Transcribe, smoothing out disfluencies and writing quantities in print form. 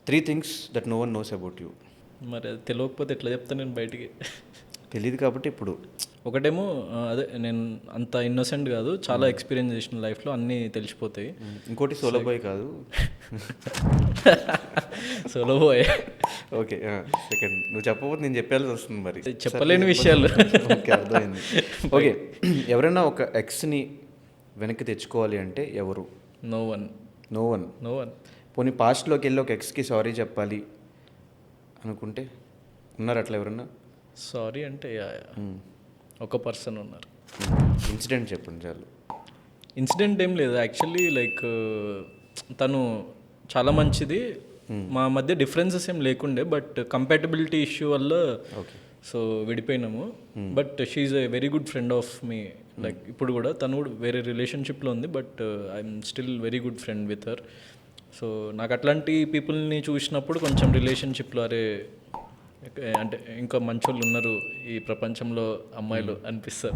3 things that no one knows about you. మరి అది తెలియకపోతే ఎట్లా చెప్తాను నేను బయటికి? తెలియదు కాబట్టి ఇప్పుడు ఒకటేమో అదే నేను అంత ఇన్నోసెంట్ కాదు, చాలా ఎక్స్పీరియన్స్ చేసిన లైఫ్లో అన్నీ తెలిసిపోతాయి. ఇంకోటి సోలో బాయ్ కాదు. Solo boy. ఓకే, సెకండ్ నువ్వు చెప్పకపోతే నేను చెప్పాల్సి వస్తుంది మరి. చెప్పలేని విషయాలు. ఓకే, అర్థమైంది. ఓకే, ఎవరైనా ఒక ఎక్స్ని వెనక్కి తెచ్చుకోవాలి అంటే ఎవరు? No one. No one. No one. పోనీ పాస్ట్లోకి వెళ్ళి ఒక ఎక్స్కి సారీ చెప్పాలి అనుకుంటే ఉన్నారు అట్లా ఎవరన్నా? సారీ అంటే ఒక పర్సన్ ఉన్నారు. ఇన్సిడెంట్ చెప్పండి చాలు. ఇన్సిడెంట్ ఏం లేదు యాక్చువల్లీ, లైక్ తను చాలా మంచిది, మా మధ్య డిఫరెన్సెస్ ఏం లేకుండే, బట్ కంపాటబిలిటీ ఇష్యూ వల్ల సో విడిపోయినాము. But she's a very good friend of me, like ఇప్పుడు కూడా తను కూడా వేరే రిలేషన్షిప్లో ఉంది, but I'm still very good friend with her. So నాకు అట్లాంటి పీపుల్ని చూసినప్పుడు కొంచెం రిలేషన్షిప్లో అరే అంటే ఇంకా మంచోళ్ళు ఉన్నారు ఈ ప్రపంచంలో అమ్మాయిలు అనిపిస్తారు.